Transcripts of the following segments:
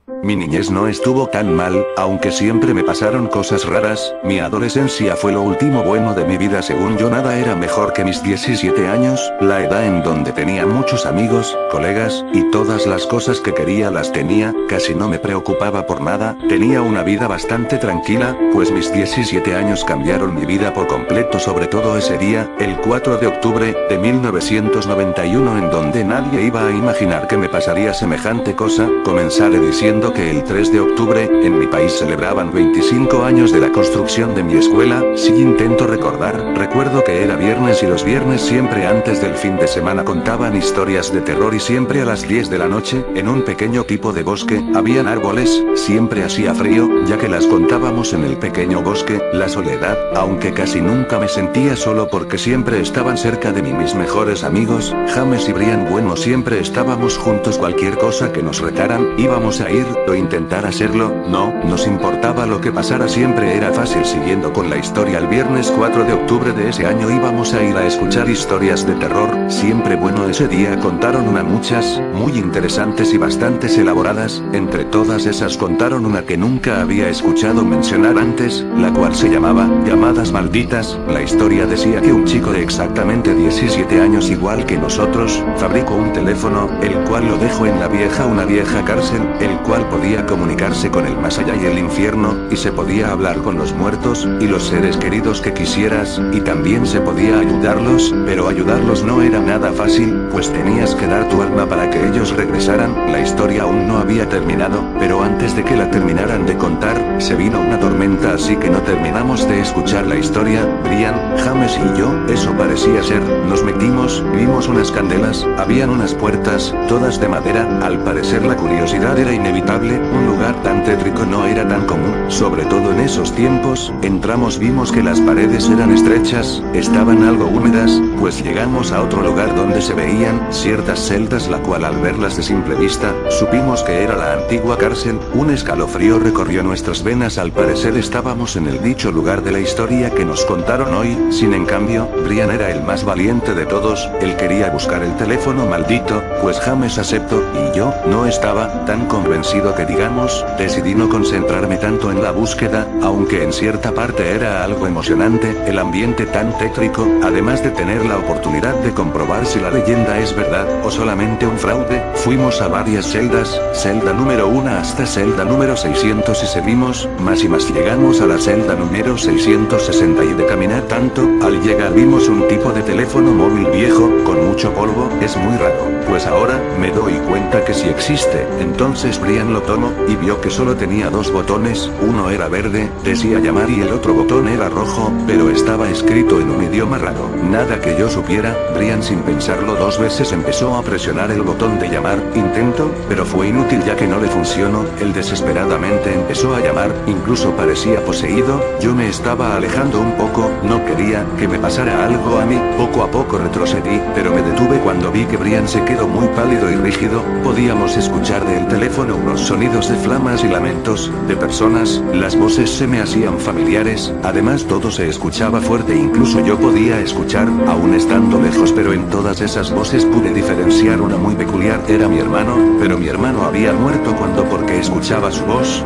Mi niñez no estuvo tan mal, aunque siempre me pasaron cosas raras. Mi adolescencia fue lo último bueno de mi vida. Según yo, nada era mejor que mis 17 años, la edad en donde tenía muchos amigos, colegas, y todas las cosas que quería las tenía. Casi no me preocupaba por nada, tenía una vida bastante tranquila, pues mis 17 años cambiaron mi vida por completo, sobre todo ese día, el 4 de octubre de 1991, en donde nadie iba a imaginar que me pasaría semejante cosa. Comenzaré diciendo que el 3 de octubre, en mi país celebraban 25 años de la construcción de mi escuela. Si intento recordar, recuerdo que era viernes y los viernes siempre antes del fin de semana contaban historias de terror y siempre a las 10 de la noche, en un pequeño tipo de bosque, habían árboles, siempre hacía frío, ya que las contábamos en el pequeño bosque. La soledad, aunque casi nunca me sentía solo porque siempre estaban cerca de mí mis mejores amigos, James y Brian. Bueno, siempre estábamos juntos, cualquier cosa que nos retaran, íbamos a ir, o intentar hacerlo, no nos importaba lo que pasara, siempre era fácil. Siguiendo con la historia, el viernes 4 de octubre de ese año íbamos a ir a escuchar historias de terror, siempre bueno. Ese día contaron muchas, muy interesantes y bastantes elaboradas. Entre todas esas contaron una que nunca había escuchado mencionar antes, la cual se llamaba Llamadas Malditas. La historia decía que un chico de exactamente 17 años, igual que nosotros, fabricó un teléfono, el cual lo dejó en una vieja cárcel, el cual podía comunicarse con el más allá y el infierno, y se podía hablar con los muertos, y los seres queridos que quisieras, y también se podía ayudarlos, pero ayudarlos no era nada fácil, pues tenías que dar tu alma para que ellos regresaran. La historia aún no había terminado, pero antes de que la terminaran de contar, se vino una tormenta, así que no terminamos de escuchar la historia. Brian, James y yo, eso parecía ser, nos metimos, vimos unas candelas, habían unas puertas, todas de madera. Al parecer la curiosidad era inevitable, un lugar tan tétrico no era tan común, sobre todo en esos tiempos. Entramos, vimos que las paredes eran estrechas, estaban algo húmedas, pues llegamos a otro lugar donde se veían ciertas celdas, la cual al verlas de simple vista, supimos que era la antigua cárcel. Un escalofrío recorrió nuestras venas, al parecer estábamos en el dicho lugar de la historia que nos contaron hoy. Sin en cambio, Brian era el más valiente de todos, él quería buscar el teléfono maldito, pues James aceptó, y yo no estaba tan convencido que digamos. Decidí no concentrarme tanto en la búsqueda, aunque en cierta parte era algo emocionante, el ambiente tan tétrico, además de tener la oportunidad de comprobar si la leyenda es verdad, o solamente un fraude. Fuimos a varias celdas, celda número 1 hasta celda número 600, y seguimos, más y más, llegamos a la celda número 660, y de caminar tanto, al llegar vimos un tipo de teléfono móvil viejo, con mucho polvo. Es muy raro, pues ahora, me doy cuenta que sí existe. Entonces Brian lo tomó, y vio que solo tenía dos botones, uno era verde, decía llamar, y el otro botón era rojo, pero estaba escrito en un idioma raro. Nada que yo supiera, Brian sin pensarlo dos veces empezó a presionar el botón de llamar. Intentó, pero fue inútil ya que no le funcionó. Él desesperadamente empezó a llamar, incluso parecía poseído. Yo me estaba alejando un poco, no quería que me pasara algo a mí. Poco a poco retrocedí, pero me detuve cuando vi que Brian se quedó muy pálido y rígido. Podíamos escuchar del teléfono unos sonidos de flamas y lamentos de personas. Las voces se me hacían familiares, además todo se escuchaba fuerte, incluso yo podía escuchar, aún estando lejos, pero en todas esas voces pude diferenciar una muy peculiar. Era mi hermano, pero mi hermano había muerto. Porque escuchaba su voz.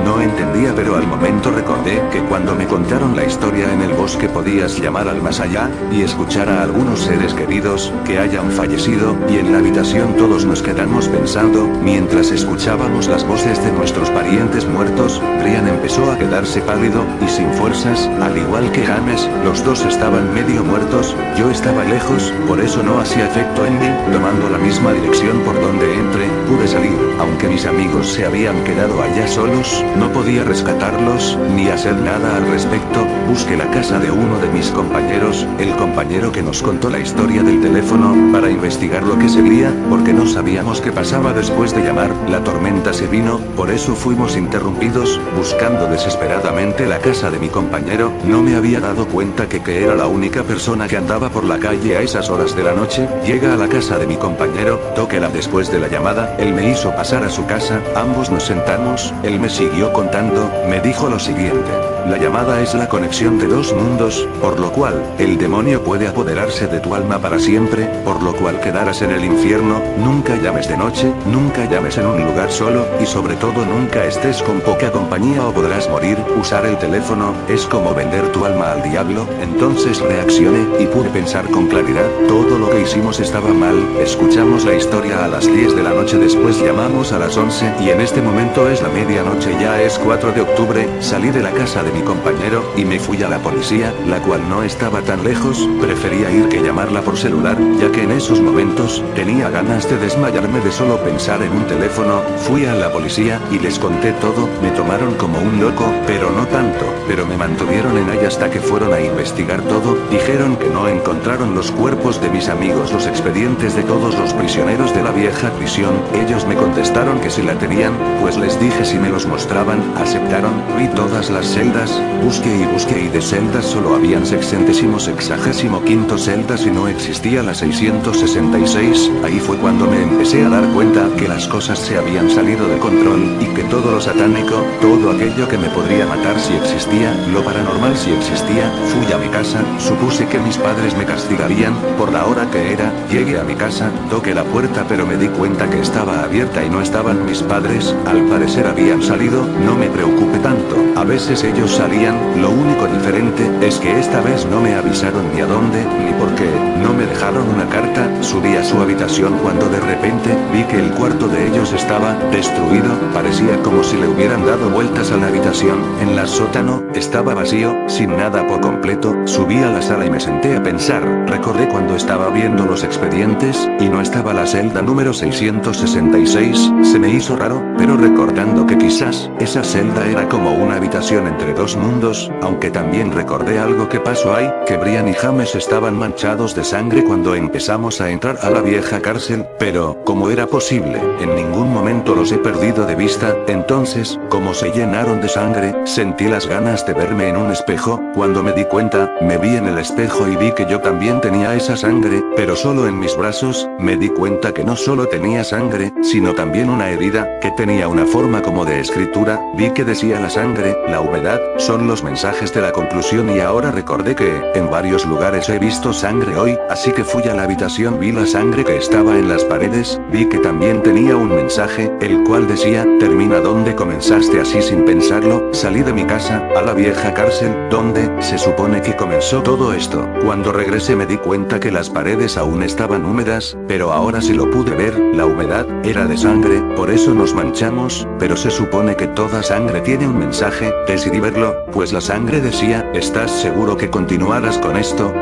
No entendía, pero al momento recordé que cuando me contaron la historia en el bosque podías llamar al más allá, y escuchar a algunos seres queridos que hayan fallecido, y en la habitación todos nos quedamos pensando, mientras escuchábamos las voces de nuestros parientes muertos. Brian empezó a quedarse pálido, y sin fuerzas, al igual que James, los dos estaban medio muertos. Yo estaba lejos, por eso no hacía efecto en mí. Tomando la misma dirección por donde entré, pude salir, aunque mis amigos se habían quedado allá solos. No podía rescatarlos, ni hacer nada al respecto. Busqué la casa de uno de mis compañeros, el compañero que nos contó la historia del teléfono, para investigar lo que seguía, porque no sabíamos qué pasaba después de llamar. La tormenta se vino, por eso fuimos interrumpidos, buscando desesperadamente la casa de mi compañero. No me había dado cuenta que era la única persona que andaba por la calle a esas horas de la noche. Llega a la casa de mi compañero, tóquela después de la llamada, él me hizo pasar a su casa, ambos ambos nos sentamos, él me siguió contando, me dijo lo siguiente. La llamada es la conexión de dos mundos, por lo cual, el demonio puede apoderarse de tu alma para siempre, por lo cual quedarás en el infierno. Nunca llames de noche, nunca llames en un lugar solo, y sobre todo nunca estés con poca compañía o podrás morir. Usar el teléfono, es como vender tu alma al diablo. Entonces reaccioné, y pude pensar con claridad, todo lo que hicimos estaba mal. Escuchamos la historia a las 10 de la noche, después llamamos a las 11, y en este momento es la medianoche, ya es 4 de octubre, salí de la casa de mi compañero, y me fui a la policía, la cual no estaba tan lejos, prefería ir que llamarla por celular, ya que en esos momentos, tenía ganas de desmayarme de solo pensar en un teléfono. Fui a la policía, y les conté todo, me tomaron como un loco, pero no tanto, pero me mantuvieron en ahí hasta que fueron a investigar todo, dijeron que no encontraron los cuerpos de mis amigos, los expedientes de todos los prisioneros de la vieja prisión, ellos me contestaron que si la tenían, pues les dije si me los mostraban, aceptaron, vi todas las celdas, busqué y de celdas solo habían 665 celdas y no existía la 666, ahí fue cuando me empecé a dar cuenta que las cosas se habían salido de control, y que todo lo satánico, todo aquello que me podría matar si existía, lo paranormal si existía. Fui a mi casa, supuse que mis padres me castigarían, por la hora que era, llegué a mi casa, toqué la puerta pero me di cuenta que estaba abierta y no estaban mis padres, al parecer habían salido, no me preocupé tanto, a veces ellos salían, lo único diferente, es que esta vez no me avisaron ni a dónde, ni por qué, no me dejaron una carta, subí a su habitación cuando de repente, vi que el cuarto de ellos estaba, destruido, parecía como si le hubieran dado vueltas a la habitación, en la sótano, estaba vacío, sin nada por completo, subí a la sala y me senté a pensar, recordé cuando estaba viendo los expedientes, y no estaba la celda número 666, se me hizo raro, pero recordando que quizás, esa celda era como una habitación entre dos mundos, aunque también recordé algo que pasó ahí, que Brian y James estaban manchados de sangre cuando empezamos a entrar a la vieja cárcel, pero, ¿cómo era posible? En ningún momento los he perdido de vista, entonces, como se llenaron de sangre, sentí las ganas de verme en un espejo, cuando me di cuenta, me vi en el espejo y vi que yo también tenía esa sangre, pero solo en mis brazos, me di cuenta que no solo tenía sangre, sino también una herida, que tenía una forma como de escritura, vi que decía la sangre, la humedad, son los mensajes de la conclusión y ahora recordé que, en varios lugares he visto sangre hoy, así que fui a la habitación, vi la sangre que estaba en las paredes, vi que también tenía un mensaje, el cual decía, termina donde comenzaste. Así sin pensarlo, salí de mi casa, a la vieja cárcel, donde, se supone que comenzó todo esto. Cuando regresé me di cuenta que las paredes aún estaban húmedas, pero ahora sí lo pude ver, la humedad, era de sangre, por eso nos manchamos, pero se supone que toda sangre tiene un mensaje, decidí verlo, pues la sangre decía, ¿estás seguro que continuarás con esto?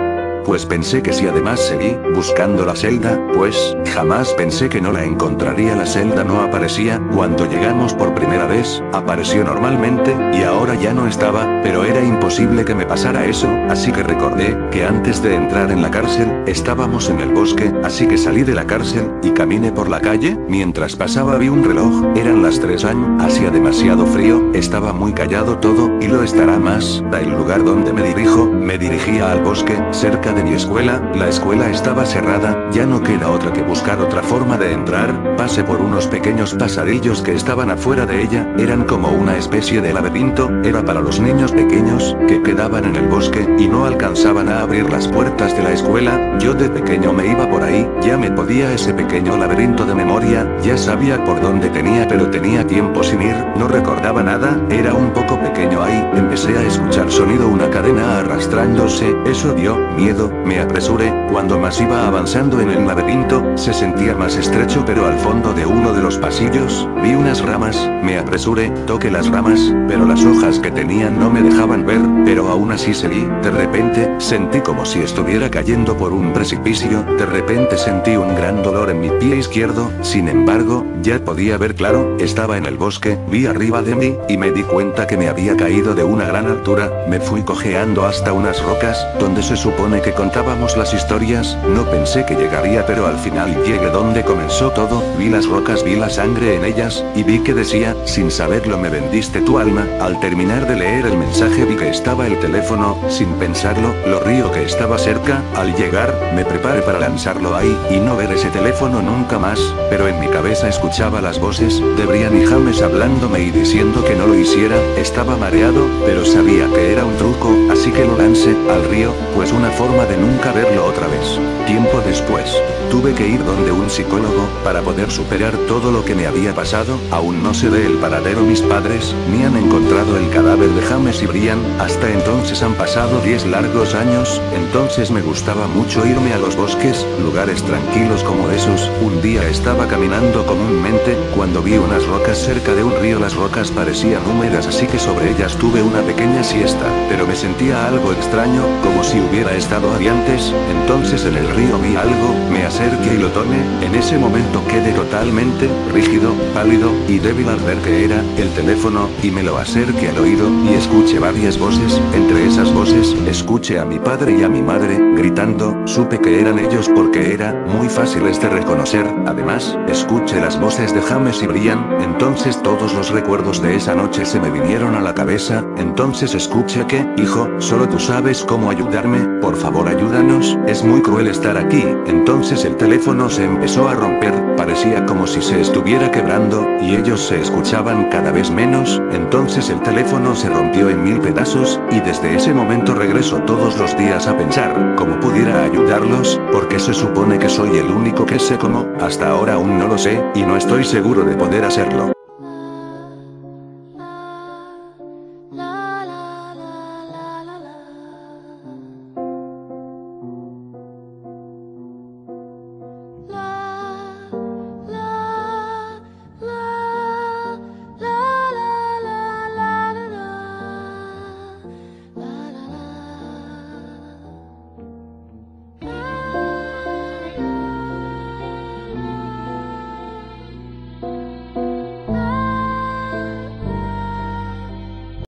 Pues pensé que si además seguí, buscando la celda, pues, jamás pensé que no la encontraría. La celda no aparecía, cuando llegamos por primera vez, apareció normalmente, y ahora ya no estaba, pero era imposible que me pasara eso, así que recordé, que antes de entrar en la cárcel, estábamos en el bosque, así que salí de la cárcel, y caminé por la calle, mientras pasaba vi un reloj, eran las 3 AM, hacía demasiado frío, estaba muy callado todo, y lo estará más, da el lugar donde me dirigía al bosque, cerca de mi escuela, la escuela estaba cerrada, ya no queda otra que buscar otra forma de entrar, pasé por unos pequeños pasadillos que estaban afuera de ella, eran como una especie de laberinto, era para los niños pequeños, que quedaban en el bosque, y no alcanzaban a abrir las puertas de la escuela, yo de pequeño me iba por ahí, ya me podía ese pequeño laberinto de memoria, ya sabía por dónde tenía pero tenía tiempo sin ir, no recordaba nada, era un poco pequeño ahí, empecé a escuchar sonido, una cadena arrastrándose, eso dio miedo, me apresuré, cuando más iba avanzando en el laberinto, se sentía más estrecho pero al fondo de uno de los pasillos, vi unas ramas, me apresuré, toqué las ramas, pero las hojas que tenían no me dejaban ver, pero aún así seguí, de repente, sentí como si estuviera cayendo por un precipicio, de repente sentí un gran dolor en mi pie izquierdo, sin embargo, ya podía ver claro, estaba en el bosque, vi arriba de mí, y me di cuenta que me había caído de una gran altura, me fui cojeando hasta unas rocas, donde se supone que que contábamos las historias, no pensé que llegaría, pero al final llegué donde comenzó todo, vi las rocas, vi la sangre en ellas, y vi que decía, sin saberlo me vendiste tu alma. Al terminar de leer el mensaje vi que estaba el teléfono, sin pensarlo, lo río que estaba cerca. Al llegar, me preparé para lanzarlo ahí, y no ver ese teléfono nunca más, pero en mi cabeza escuchaba las voces de Brian y James hablándome y diciendo que no lo hiciera. Estaba mareado, pero sabía que era un truco, así que lo lancé al río, pues una forma de nunca verlo otra vez. Tiempo después, tuve que ir donde un psicólogo, para poder superar todo lo que me había pasado. Aún no sé del paradero mis padres, ni han encontrado el cadáver de James y Brian. Hasta entonces han pasado 10 largos años. Entonces me gustaba mucho irme a los bosques, lugares tranquilos como esos. Un día estaba caminando comúnmente, cuando vi unas rocas cerca de un río. Las rocas parecían húmedas, así que sobre ellas tuve una pequeña siesta, pero me sentía algo extraño, como si hubiera estado ahí antes. Entonces en el río vi algo, me acerqué y lo tomé. En ese momento quedé totalmente rígido, pálido y débil al ver que era el teléfono, y me lo acerqué al oído, y escuché varias voces. Entre esas voces, escuché a mi padre y a mi madre, gritando. Supe que eran ellos porque era muy fáciles de reconocer. Además, escuché las voces de James y Brian. Entonces todos los recuerdos de esa noche se me vinieron a la cabeza. Entonces escuché que, hijo, solo tú sabes cómo ayudarme, por favor ayúdanos, es muy cruel estar aquí. Entonces el teléfono se empezó a romper, parecía como si se estuviera quebrando, y ellos se escuchaban cada vez menos. Entonces el teléfono se rompió en 1000 pedazos, y desde ese momento regreso todos los días a pensar cómo pudiera ayudarlos, porque se supone que soy el único que sé cómo. Hasta ahora aún no lo sé, y no estoy seguro de poder hacerlo.